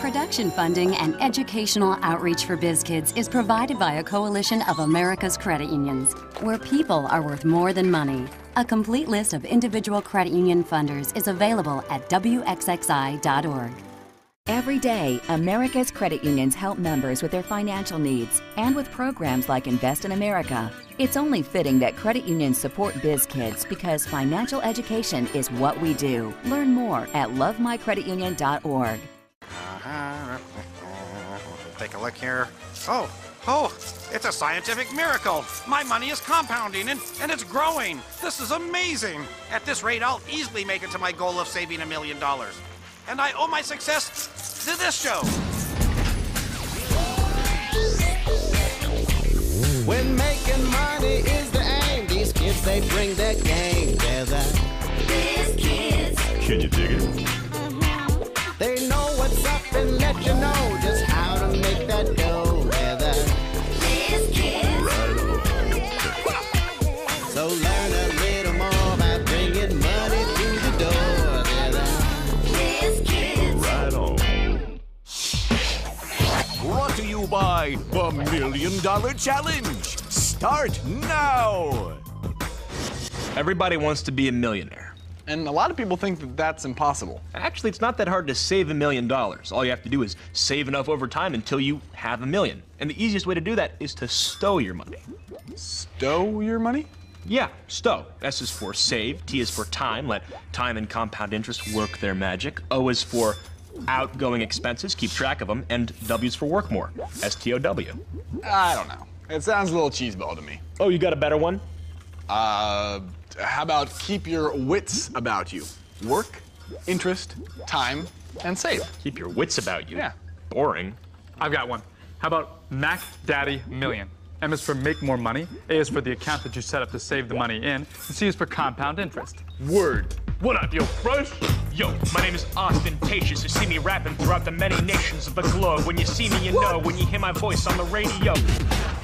Production funding and educational outreach for BizKids is provided by a coalition of America's credit unions, where people are worth more than money. A complete list of individual credit union funders is available at wxxi.org. Every day, America's credit unions help members with their financial needs, and with programs like Invest in America. It's only fitting that credit unions support BizKids because financial education is what we do. Learn more at lovemycreditunion.org. Take a look here. Oh, it's a scientific miracle. My money is compounding and it's growing. This is amazing. At this rate, I'll easily make it to my goal of saving $1 million. And I owe my success to this show. When making money is the aim, these kids, they bring their game. They're the BizKids. Can you dig it? They know what's up and let you know just how to make that dough. They're the BizKids. So learn a little more by bringing money through the door. They're the BizKids. Right on. Brought to you by the $1 Million Challenge. Start now. Everybody wants to be a millionaire. And a lot of people think that that's impossible. Actually, it's not that hard to save $1 million. All you have to do is save enough over time until you have $1 million. And the easiest way to do that is to stow your money. Stow your money? Yeah, stow. S is for save, T is for time, let time and compound interest work their magic. O is for outgoing expenses, keep track of them, and W is for work more, S-T-O-W. I don't know. It sounds a little cheeseball to me. Oh, you got a better one? How about keep your wits about you? Work, interest, time, and save. Keep your wits about you? Yeah. Boring. I've got one. How about Mac Daddy Million? M is for make more money, A is for the account that you set up to save the money in, and C is for compound interest. Word. What up, yo, fresh? Yo, my name is Ostentatious. You see me rapping throughout the many nations of the globe. When you see me, you know. When you hear my voice on the radio.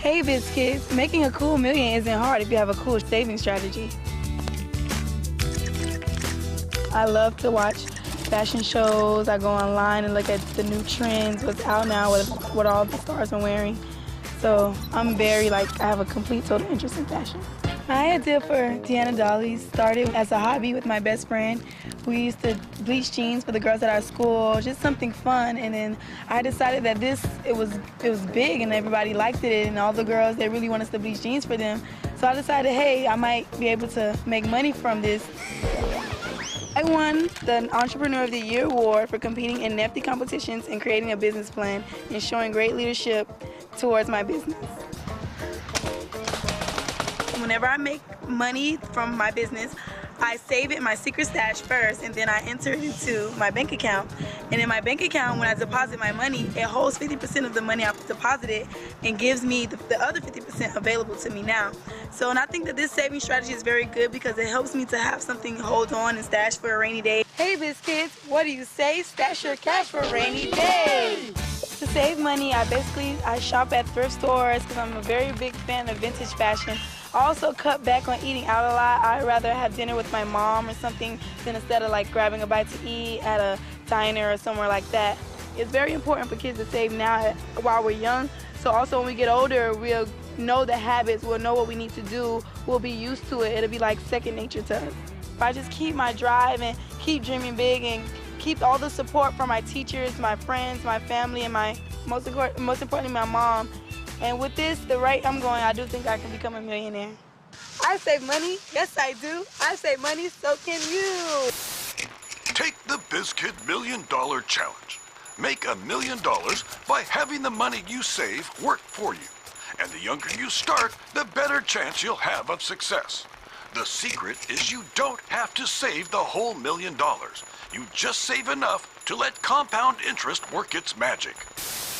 Hey, BizKids. Making a cool million isn't hard if you have a cool saving strategy. I love to watch fashion shows. I go online and look at the new trends, what's out now, what all the stars are wearing. So I'm I have a complete total interest in fashion. My idea for Deanna Dolly's started as a hobby with my best friend. We used to bleach jeans for the girls at our school, just something fun. And then I decided that it was big and everybody liked it, and all the girls, they really want us to bleach jeans for them. So I decided, hey, I might be able to make money from this. I won the Entrepreneur of the Year award for competing in nifty competitions and creating a business plan and showing great leadership towards my business. Whenever I make money from my business, I save it in my secret stash first, and then I enter it into my bank account. And in my bank account, when I deposit my money, it holds 50% of the money I've deposited and gives me the other 50% available to me now. So, and I think that this saving strategy is very good because it helps me to have something to hold on and stash for a rainy day. Hey, BizKids, what do you say? Stash your cash for a rainy day. To save money, I shop at thrift stores because I'm a very big fan of vintage fashion. I also cut back on eating out a lot. I'd rather have dinner with my mom or something than instead of grabbing a bite to eat at a diner or somewhere like that. It's very important for kids to save now while we're young. So also when we get older, we'll know the habits, we'll know what we need to do, we'll be used to it. It'll be like second nature to us. If I just keep my drive and keep dreaming big and keep all the support from my teachers, my friends, my family, and most importantly, my mom. And with this, the rate I'm going, I do think I can become a millionaire. I save money. Yes, I do. I save money, so can you. Take the BizKid $1 Million Challenge. Make $1 million by having the money you save work for you. And the younger you start, the better chance you'll have of success. The secret is you don't have to save the whole $1 million. You just save enough to let compound interest work its magic.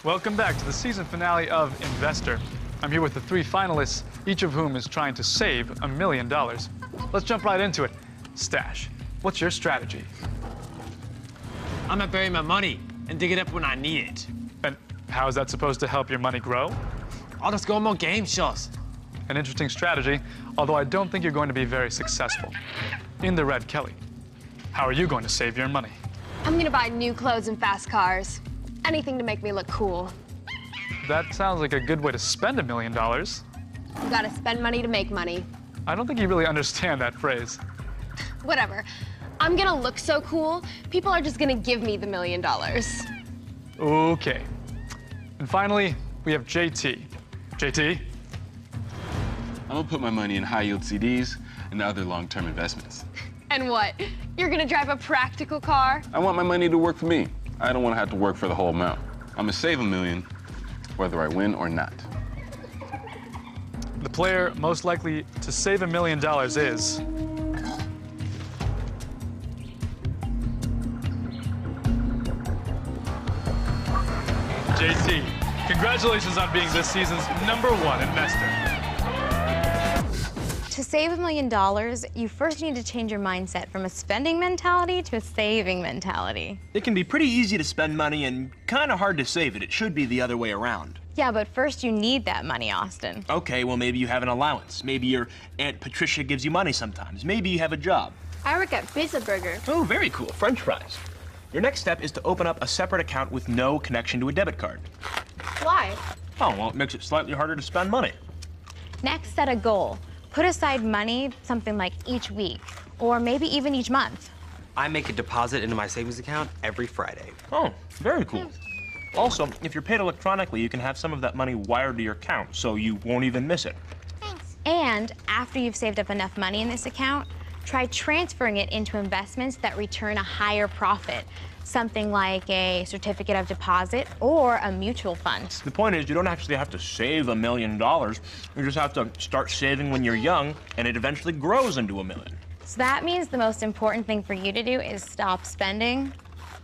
Welcome back to the season finale of Investor. I'm here with the 3 finalists, each of whom is trying to save $1 million. Let's jump right into it. Stash, what's your strategy? I'm gonna bury my money and dig it up when I need it. And how is that supposed to help your money grow? I'll just go on more game shows. An interesting strategy, although I don't think you're going to be very successful. In the red, Kelly, how are you going to save your money? I'm gonna buy new clothes and fast cars. Anything to make me look cool. That sounds like a good way to spend $1 million. You gotta spend money to make money. I don't think you really understand that phrase. Whatever. I'm gonna look so cool, people are just gonna give me the $1 million. Okay. And finally, we have JT. JT? I'm gonna put my money in high-yield CDs and other long-term investments. And what? You're gonna drive a practical car? I want my money to work for me. I don't want to have to work for the whole amount. I'm gonna save $1 million, whether I win or not. The player most likely to save $1 million is... JT. Congratulations on being this season's #1 investor. To save $1 million, you first need to change your mindset from a spending mentality to a saving mentality. It can be pretty easy to spend money and kind of hard to save it. It should be the other way around. Yeah, but first you need that money, Austin. Okay, well, maybe you have an allowance. Maybe your Aunt Patricia gives you money sometimes. Maybe you have a job. I work at Pizza Burger. Oh, very cool. French fries. Your next step is to open up a separate account with no connection to a debit card. Why? Oh, well, it makes it slightly harder to spend money. Next, set a goal. Put aside money, something like each week, or maybe even each month. I make a deposit into my savings account every Friday. Oh, very cool. Also, if you're paid electronically, you can have some of that money wired to your account, so you won't even miss it. Thanks. And after you've saved up enough money in this account, try transferring it into investments that return a higher profit. Something like a certificate of deposit or a mutual fund. The point is, you don't actually have to save $1 million. You just have to start saving when you're young, and it eventually grows into $1 million. So that means the most important thing for you to do is stop spending.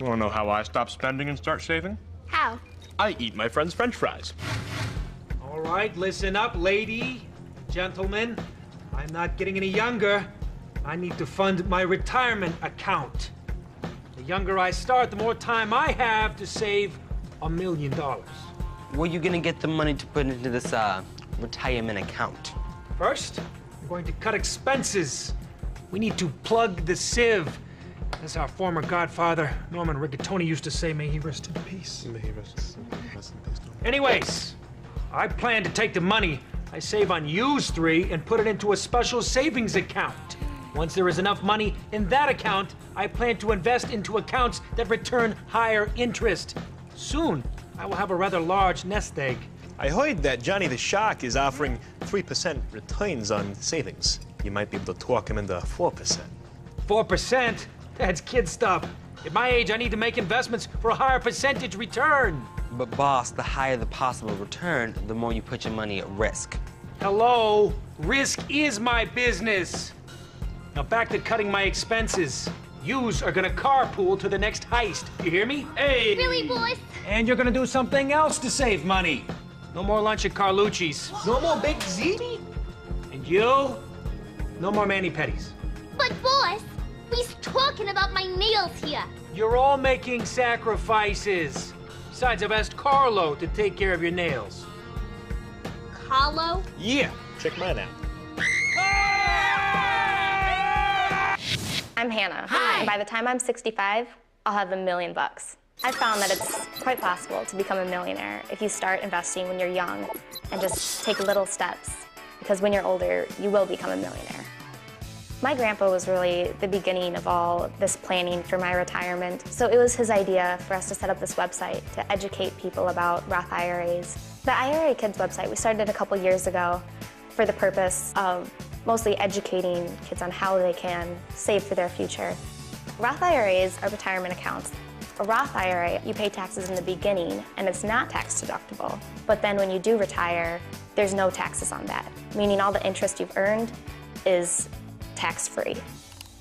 You want to know how I stop spending and start saving? How? I eat my friend's French fries. All right, listen up, lady, gentlemen. I'm not getting any younger. I need to fund my retirement account. The younger I start, the more time I have to save $1 million. Where are you gonna get the money to put into this retirement account? First, I'm going to cut expenses. We need to plug the sieve. As our former godfather, Norman Rigatoni, used to say, may he rest in peace. May he rest in peace. Anyways, I plan to take the money I save on Use 3 and put it into a special savings account. Once there is enough money in that account, I plan to invest into accounts that return higher interest. Soon, I will have a rather large nest egg. I heard that Johnny the Shark is offering 3% returns on savings. You might be able to talk him into 4%. 4%? That's kid stuff. At my age, I need to make investments for a higher percentage return. But boss, the higher the possible return, the more you put your money at risk. Hello? Risk is my business. Now back to cutting my expenses. Yous are gonna carpool to the next heist. You hear me? Hey! Really, boys? And you're gonna do something else to save money. No more lunch at Carlucci's. No more baked ziti. And you? No more mani-pedis. But boss, we's talking about my nails here. You're all making sacrifices. Besides, I've asked Carlo to take care of your nails. Carlo? Yeah, check mine out. I'm Hannah. Hi. And by the time I'm 65, I'll have $1 million. I've found that it's quite possible to become a millionaire if you start investing when you're young and just take little steps, because when you're older, you will become a millionaire. My grandpa was really the beginning of all this planning for my retirement. So it was his idea for us to set up this website to educate people about Roth IRAs. The IRA Kids website we started a couple years ago for the purpose of mostly educating kids on how they can save for their future. Roth IRAs are retirement accounts. A Roth IRA, you pay taxes in the beginning and it's not tax deductible. But then when you do retire, there's no taxes on that, meaning all the interest you've earned is tax-free.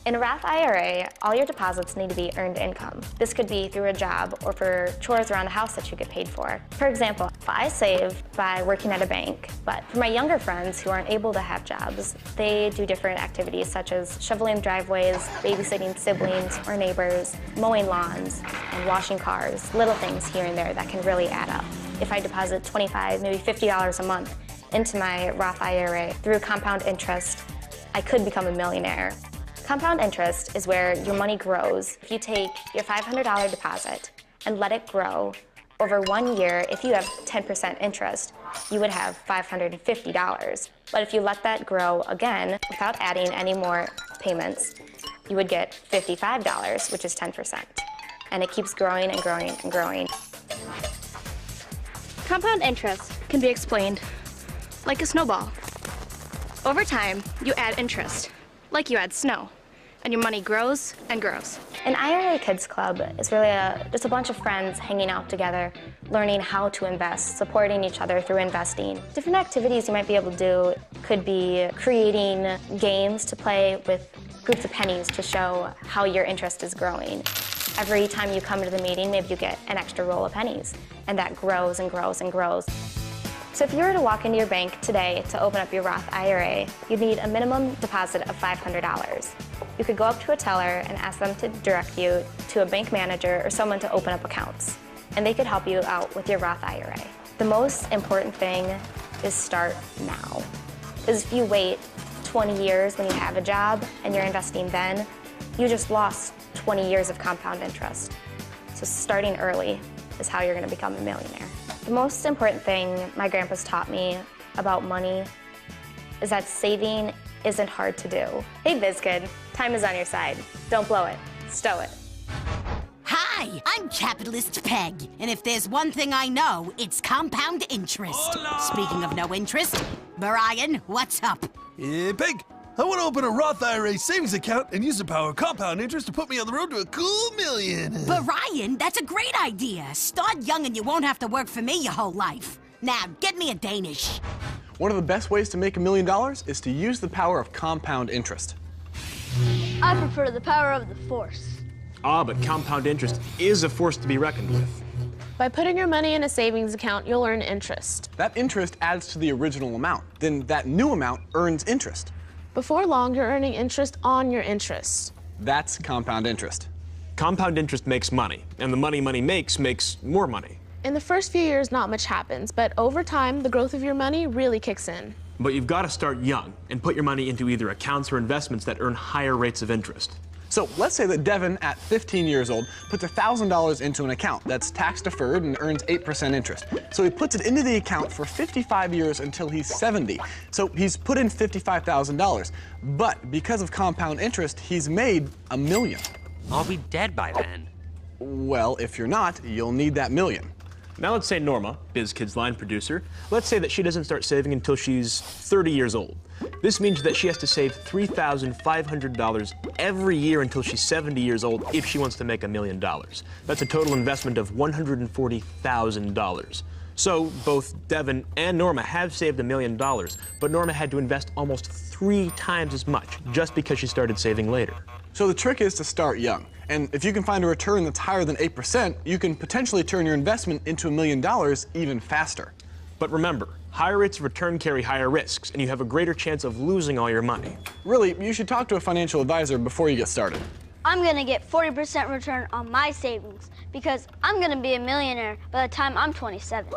In a Roth IRA, all your deposits need to be earned income. This could be through a job or for chores around the house that you get paid for. For example, I save by working at a bank, but for my younger friends who aren't able to have jobs, they do different activities such as shoveling driveways, babysitting siblings or neighbors, mowing lawns, and washing cars, little things here and there that can really add up. If I deposit $25, maybe $50 a month into my Roth IRA through compound interest, I could become a millionaire. Compound interest is where your money grows. If you take your $500 deposit and let it grow Over 1 year, if you have 10% interest, you would have $550. But if you let that grow again, without adding any more payments, you would get $55, which is 10%. And it keeps growing and growing and growing. Compound interest can be explained like a snowball. Over time, you add interest, like you add snow, and your money grows and grows. An IRA Kids Club is really just a bunch of friends hanging out together, learning how to invest, supporting each other through investing. Different activities you might be able to do could be creating games to play with groups of pennies to show how your interest is growing. Every time you come to the meeting, maybe you get an extra roll of pennies, and that grows and grows and grows. So if you were to walk into your bank today to open up your Roth IRA, you'd need a minimum deposit of $500. You could go up to a teller and ask them to direct you to a bank manager or someone to open up accounts, and they could help you out with your Roth IRA. The most important thing is start now. Because if you wait 20 years when you have a job and you're investing then, you just lost 20 years of compound interest. So starting early is how you're going to become a millionaire. The most important thing my grandpa's taught me about money is that saving isn't hard to do. Hey, BizKid, time is on your side. Don't blow it. Stow it. Hi, I'm Capitalist Peg, and if there's one thing I know, it's compound interest. Hola. Speaking of no interest, Brian, what's up? Hey, Peg, I want to open a Roth IRA savings account and use the power of compound interest to put me on the road to a cool million. Brian, that's a great idea. Start young and you won't have to work for me your whole life. Now, get me a Danish. One of the best ways to make $1 million is to use the power of compound interest. I prefer the power of the force. Ah, but compound interest is a force to be reckoned with. By putting your money in a savings account, you'll earn interest. That interest adds to the original amount. Then that new amount earns interest. Before long, you're earning interest on your interest. That's compound interest. Compound interest makes money, and the money makes more money. In the first few years, not much happens, but over time, the growth of your money really kicks in. But you've got to start young and put your money into either accounts or investments that earn higher rates of interest. So let's say that Devin, at 15 years old, puts $1,000 into an account that's tax-deferred and earns 8% interest. So he puts it into the account for 55 years until he's 70. So he's put in $55,000. But because of compound interest, he's made $1 million. I'll be dead by then. Well, if you're not, you'll need that million. Now let's say Norma, BizKid's line producer, let's say that she doesn't start saving until she's 30 years old. This means that she has to save $3,500 every year until she's 70 years old if she wants to make $1 million. That's a total investment of $140,000. So both Devin and Norma have saved $1 million, but Norma had to invest almost 3 times as much just because she started saving later. So the trick is to start young. And if you can find a return that's higher than 8%, you can potentially turn your investment into $1 million even faster. But remember, higher rates of return carry higher risks, and you have a greater chance of losing all your money. Really, you should talk to a financial advisor before you get started. I'm gonna get 40% return on my savings because I'm gonna be a millionaire by the time I'm 27.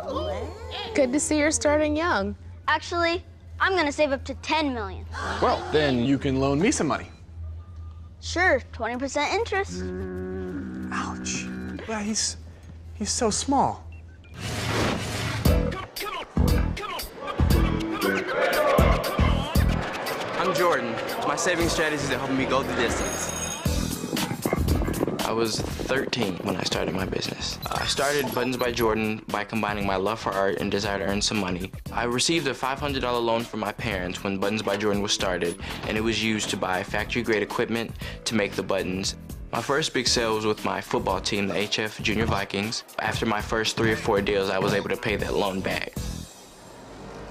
Good to see you're starting young. Actually, I'm gonna save up to $10 million. Well, then you can loan me some money. Sure, 20% interest. Ouch. Well, he's so small. I'm Jordan. My saving strategies are helping me go the distance. I was 13 when I started my business. I started Buttons by Jordan by combining my love for art and desire to earn some money. I received a $500 loan from my parents when Buttons by Jordan was started, and it was used to buy factory-grade equipment to make the buttons. My first big sale was with my football team, the HF Junior Vikings. After my first 3 or 4 deals, I was able to pay that loan back.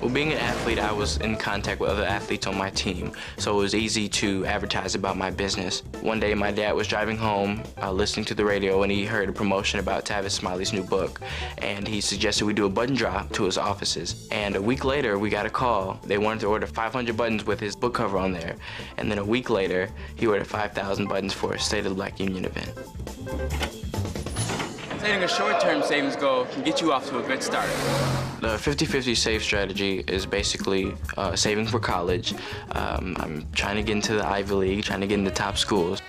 Well, being an athlete, I was in contact with other athletes on my team, so it was easy to advertise about my business. One day, my dad was driving home, listening to the radio, and he heard a promotion about Tavis Smiley's new book, and he suggested we do a button drop to his offices. And a week later, we got a call. They wanted to order 500 buttons with his book cover on there, and then a week later, he ordered 5,000 buttons for a State of the Black Union event. Setting a short-term savings goal can get you off to a good start. The 50-50 save strategy is basically saving for college. I'm trying to get into the Ivy League, trying to get into top schools.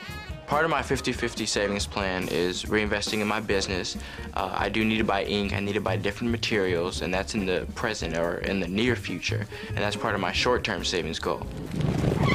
Part of my 50-50 savings plan is reinvesting in my business. I do need to buy ink, I need to buy different materials, and that's in the present or in the near future, and that's part of my short-term savings goal.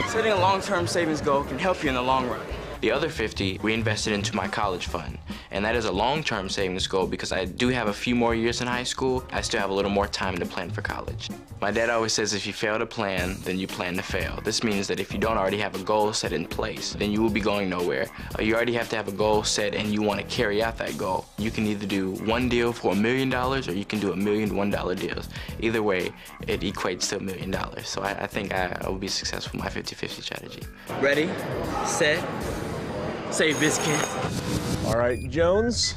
Setting a long-term savings goal can help you in the long run. The other 50 reinvested into my college fund, and that is a long-term savings goal because I do have a few more years in high school. I still have a little more time to plan for college. My dad always says if you fail to plan, then you plan to fail. This means that if you don't already have a goal set in place, then you will be going nowhere. You already have to have a goal set and you want to carry out that goal. You can either do one deal for $1 million or you can do $1 million $1 deals. Either way, it equates to $1 million. So I think I will be successful with my 50-50 strategy. Ready, set, save biscuits. All right, Jones,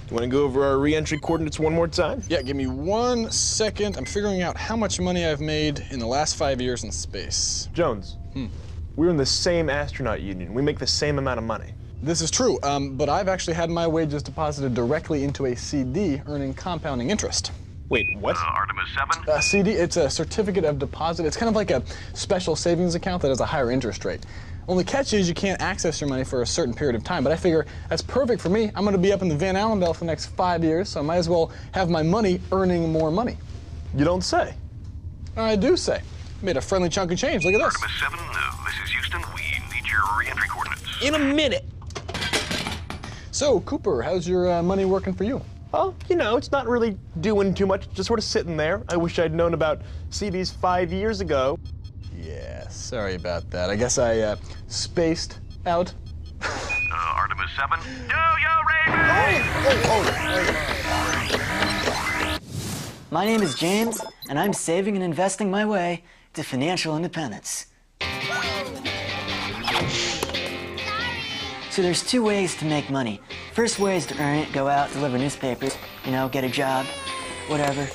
you want to go over our re-entry coordinates one more time? Yeah, give me 1 second. I'm figuring out how much money I've made in the last 5 years in space. Jones, we're in the same astronaut union. We make the same amount of money. This is true, but I've actually had my wages deposited directly into a CD earning compounding interest. Wait, what? Artemis 7? CD, it's a certificate of deposit. It's kind of like a special savings account that has a higher interest rate. Only catch is you can't access your money for a certain period of time, but I figure that's perfect for me. I'm going to be up in the Van Allen belt for the next 5 years, so I might as well have my money earning more money. You don't say. I do say. Made a friendly chunk of change. Look at this. Artemis 7, this is Houston. We need your re-entry coordinates. In a minute. So, Cooper, how's your money working for you? Well, you know, it's not really doing too much, just sort of sitting there. I wish I'd known about CDs 5 years ago. Yeah, sorry about that. I guess I spaced out. Artemis 7, do your Raven! My name is James, and I'm saving and investing my way to financial independence. So there's 2 ways to make money. First way is to earn it, go out, deliver newspapers, you know, get a job, whatever.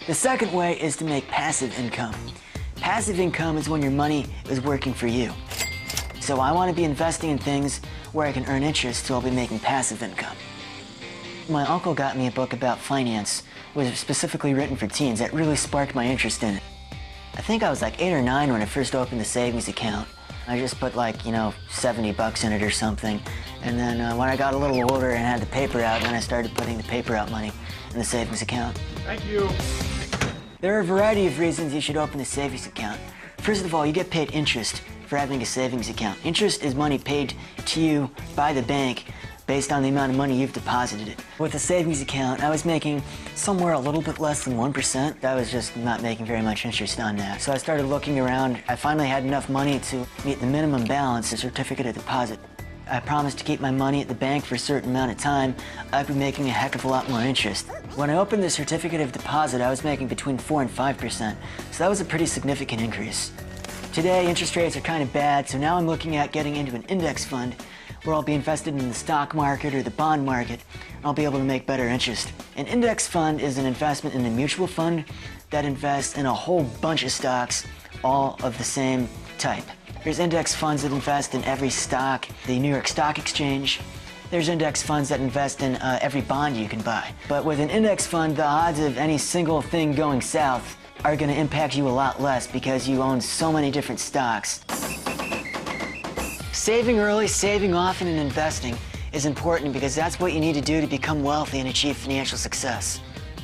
The second way is to make passive income. Passive income is when your money is working for you. So I want to be investing in things where I can earn interest, so I'll be making passive income. My uncle got me a book about finance. It was specifically written for teens. That really sparked my interest in it. I think I was like 8 or 9 when I first opened the savings account. I just put like, you know, $70 in it or something. And then when I got a little older and had the paper out, then I started putting the paper out money in the savings account. Thank you. There are a variety of reasons you should open a savings account. First of all, you get paid interest for having a savings account. Interest is money paid to you by the bank based on the amount of money you've deposited it. With a savings account, I was making somewhere a little bit less than 1%. I was just not making very much interest on that. So I started looking around. I finally had enough money to meet the minimum balance, a certificate of deposit. I promised to keep my money at the bank for a certain amount of time. I'd be making a heck of a lot more interest. When I opened the certificate of deposit, I was making between 4 and 5%, so that was a pretty significant increase. Today, interest rates are kind of bad, so now I'm looking at getting into an index fund where I'll be invested in the stock market or the bond market. I'll be able to make better interest. An index fund is an investment in a mutual fund that invests in a whole bunch of stocks, all of the same type. There's index funds that invest in every stock, the New York Stock Exchange. There's index funds that invest in every bond you can buy. But with an index fund, the odds of any single thing going south are going to impact you a lot less because you own so many different stocks. Saving early, saving often, and investing is important because that's what you need to do to become wealthy and achieve financial success.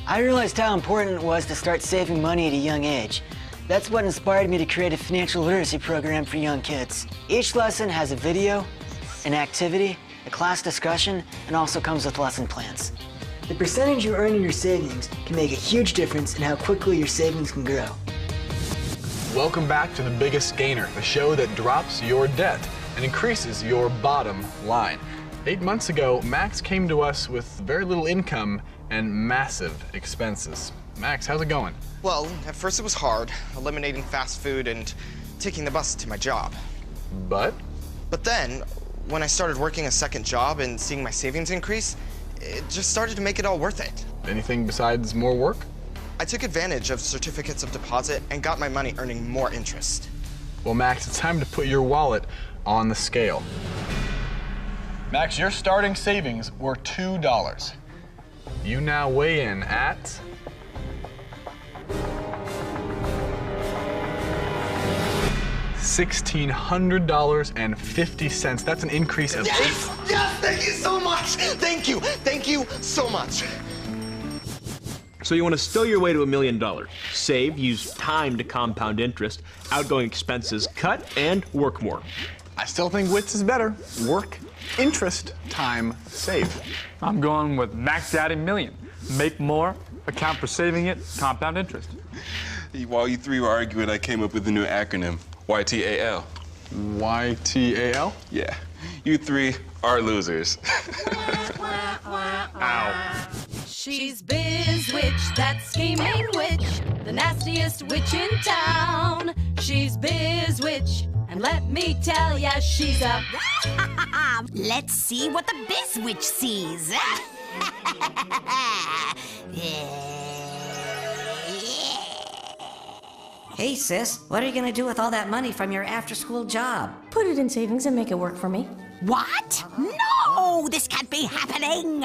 I realized how important it was to start saving money at a young age. That's what inspired me to create a financial literacy program for young kids. Each lesson has a video, an activity, a class discussion, and also comes with lesson plans. The percentage you earn in your savings can make a huge difference in how quickly your savings can grow. Welcome back to The Biggest Gainer, the show that drops your debt and increases your bottom line. 8 months ago, Max came to us with very little income and massive expenses. Max, how's it going? Well, at first it was hard, eliminating fast food and taking the bus to my job. But then, when I started working a second job and seeing my savings increase, it just started to make it all worth it. Anything besides more work? I took advantage of certificates of deposit and got my money earning more interest. Well, Max, it's time to put your wallet on the scale. Max, your starting savings were $2. You now weigh in at $1,600.50. That's an increase of... Yes! Yes! Thank you so much! Thank you! Thank you so much! So you want to steal your way to $1 million. Save, use time to compound interest, outgoing expenses cut, and work more. I still think WITS is better. Work, interest, time, save. I'm going with Max Daddy Million. Make more, account for saving it, compound interest. While you three were arguing, I came up with a new acronym, YTAL. YTAL? Yeah. You three are losers. Ow. She's Biz Witch, that scheming witch, the nastiest witch in town. She's Biz Witch, and let me tell ya, she's a... Let's see what the Biz Witch sees. Hey, sis, what are you gonna do with all that money from your after-school job? Put it in savings and make it work for me. What? No! This can't be happening!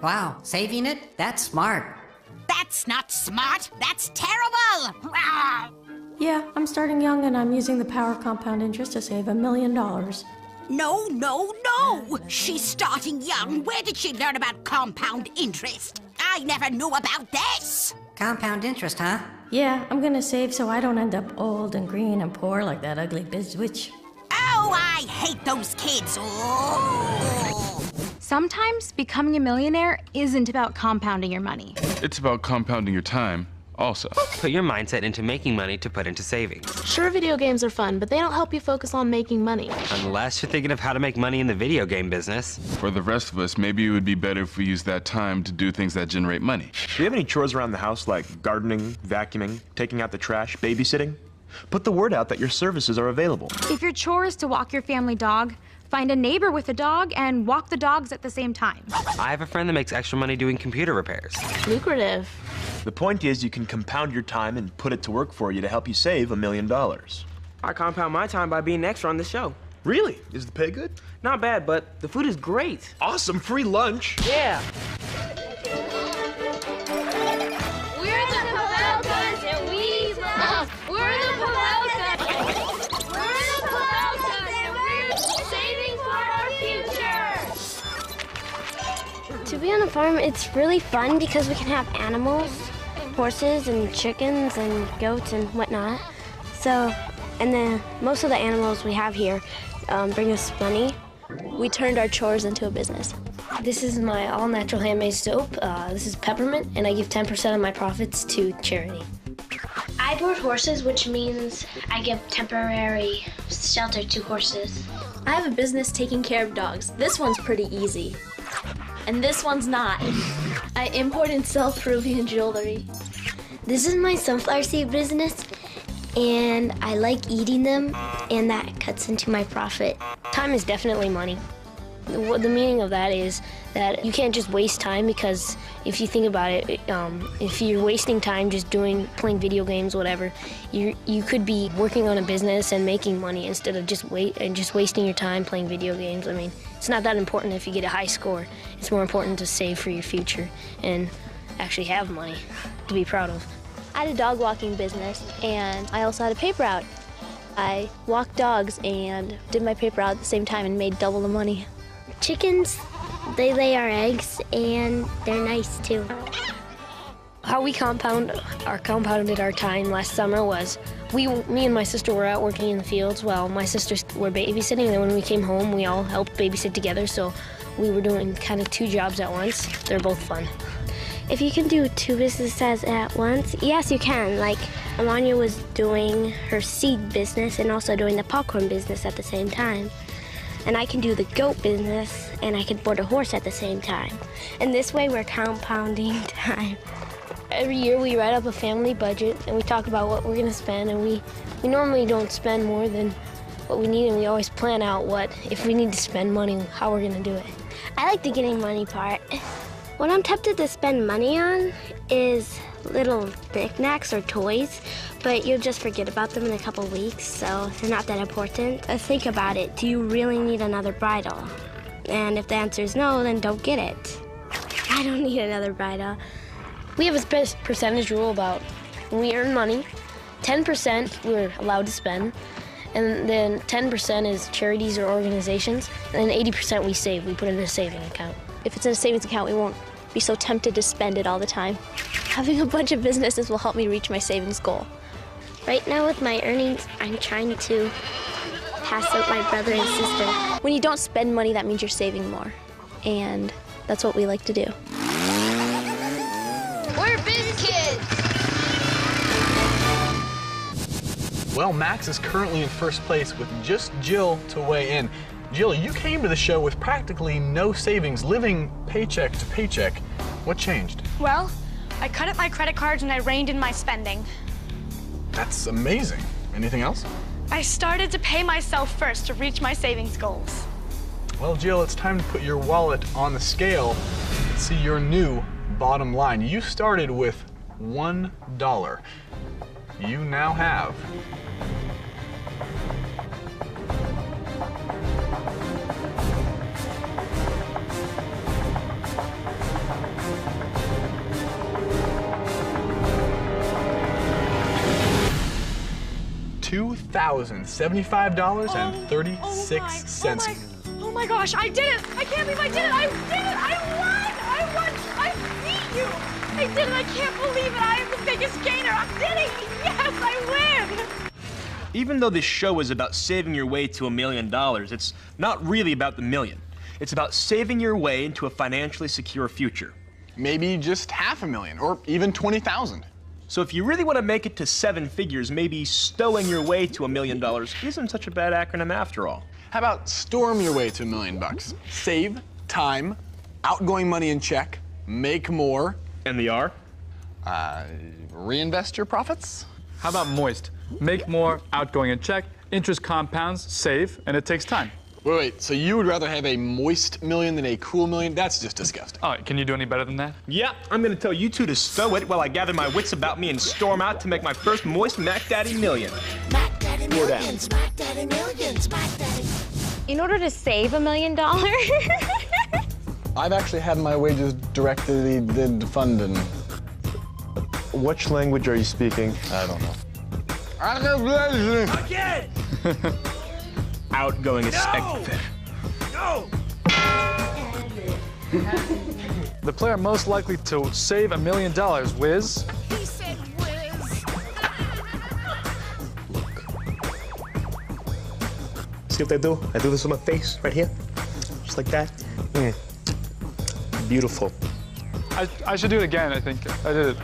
Wow, saving it? That's smart. That's not smart! That's terrible! Yeah, I'm starting young and I'm using the power of compound interest to save $1 million. No, no, no! She's starting young. Where did she learn about compound interest? I never knew about this! Compound interest, huh? Yeah, I'm gonna save so I don't end up old and green and poor like that ugly Biz Witch. Oh, I hate those kids! Oh. Sometimes becoming a millionaire isn't about compounding your money. It's about compounding your time, also. Put your mindset into making money to put into savings. Sure, video games are fun, but they don't help you focus on making money. Unless you're thinking of how to make money in the video game business. For the rest of us, maybe it would be better if we use that time to do things that generate money. Do you have any chores around the house like gardening, vacuuming, taking out the trash, babysitting? Put the word out that your services are available. If your chore is to walk your family dog, find a neighbor with a dog and walk the dogs at the same time. I have a friend that makes extra money doing computer repairs. Lucrative. The point is you can compound your time and put it to work for you to help you save $1 million. I compound my time by being extra on the show. Really? Is the pay good? Not bad, but the food is great. Awesome, free lunch. Yeah. We're the Pavelkas and we love. We're the Pavelkas. We're the Pavelkas and we're saving for our future. To be on a farm, it's really fun because we can have animals, horses and chickens and goats and whatnot. So, and then most of the animals we have here bring us money. We turned our chores into a business. This is my all-natural handmade soap. This is peppermint, and I give 10% of my profits to charity. I board horses, which means I give temporary shelter to horses. I have a business taking care of dogs. This one's pretty easy. And this one's not. I import and sell Peruvian jewelry. This is my sunflower seed business, and I like eating them, and that cuts into my profit. Time is definitely money. The meaning of that is that you can't just waste time, because if you think about it, if you're wasting time just playing video games, whatever, you could be working on a business and making money instead of just wasting your time playing video games. I mean, it's not that important if you get a high score. It's more important to save for your future and actually have money to be proud of. I had a dog walking business, and I also had a paper route. I walked dogs and did my paper route at the same time and made double the money. Chickens, they lay our eggs, and they're nice too. How we compounded our time last summer was me and my sister were out working in the fields while my sisters were babysitting, and then when we came home, we all helped babysit together, so we were doing kind of 2 jobs at once. They're both fun. If you can do 2 businesses at once, yes, you can. Like, Amanya was doing her seed business and also doing the popcorn business at the same time. And I can do the goat business and I can board a horse at the same time. And this way we're compounding time. Every year we write up a family budget and we talk about what we're gonna spend, and we normally don't spend more than what we need, and we always plan out if we need to spend money, how we're gonna do it. I like the getting money part. What I'm tempted to spend money on is little knickknacks or toys, but you'll just forget about them in a couple weeks, so they're not that important. Think about it. Do you really need another bridle? And if the answer is no, then don't get it. I don't need another bridle. We have a percentage rule about when we earn money, 10% we're allowed to spend, And then 10% is charities or organizations, and then 80% we save. We put it in a saving account. If it's in a savings account, we won't be so tempted to spend it all the time. Having a bunch of businesses will help me reach my savings goal. Right now with my earnings, I'm trying to pass out my brother and sister. When you don't spend money, that means you're saving more. And that's what we like to do. We're Biz Kids! Well, Max is currently in first place with just Jill to weigh in. Jill, you came to the show with practically no savings, living paycheck to paycheck. What changed? Well, I cut up my credit cards and I reined in my spending. That's amazing. Anything else? I started to pay myself first to reach my savings goals. Well, Jill, it's time to put your wallet on the scale and see your new bottom line. You started with $1. You now have $2,075.36. Oh my gosh, I did it! I can't believe I did it! I did it! I won! I beat you! I did it! I can't believe it! I am the biggest gainer! I did it! Yes, I win! Even though this show is about saving your way to $1 million, it's not really about the million. It's about saving your way into a financially secure future. Maybe just $500,000 or even 20,000. So if you really want to make it to 7 figures, maybe stowing your way to $1 million isn't such a bad acronym after all. How about storm your way to $1 million? Save time, outgoing money in check, make more. And the R? Reinvest your profits. How about moist? Make more, outgoing in check, interest compounds, save, and it takes time. Wait, so you would rather have a moist million than a cool million? That's just disgusting. Oh, can you do any better than that? Yeah, I'm gonna tell you two to stow it while I gather my wits about me and storm out to make my first moist Mac Daddy million. Mac Daddy millions, Mac Daddy millions, Mac Daddy. In order to save $1 million, I've actually had my wages directly funded. Which language are you speaking? I don't know. Again! Outgoing executive. No! The player most likely to save $1 million, Wiz. He said whiz. See what I do? I do this with my face right here. Just like that. Beautiful. I should do it again, I think. I did it.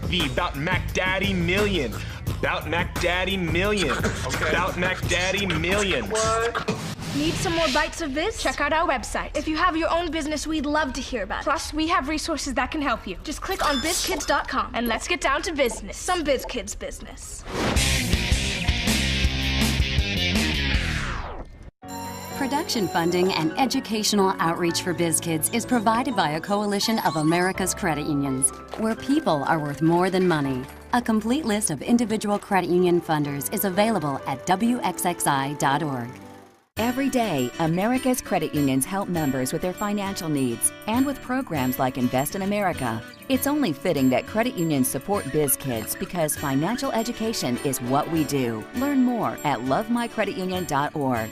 The About Mac Daddy million. About Mac Daddy million. Okay. About Mac Daddy million. What? Need some more bites of biz? Check out our website. If you have your own business, we'd love to hear about it. Plus, we have resources that can help you. Just click on bizkids.com and let's get down to business. Some BizKids business. Production funding and educational outreach for BizKids is provided by a coalition of America's credit unions, where people are worth more than money. A complete list of individual credit union funders is available at wxxi.org. Every day, America's credit unions help members with their financial needs and with programs like Invest in America. It's only fitting that credit unions support BizKids because financial education is what we do. Learn more at lovemycreditunion.org.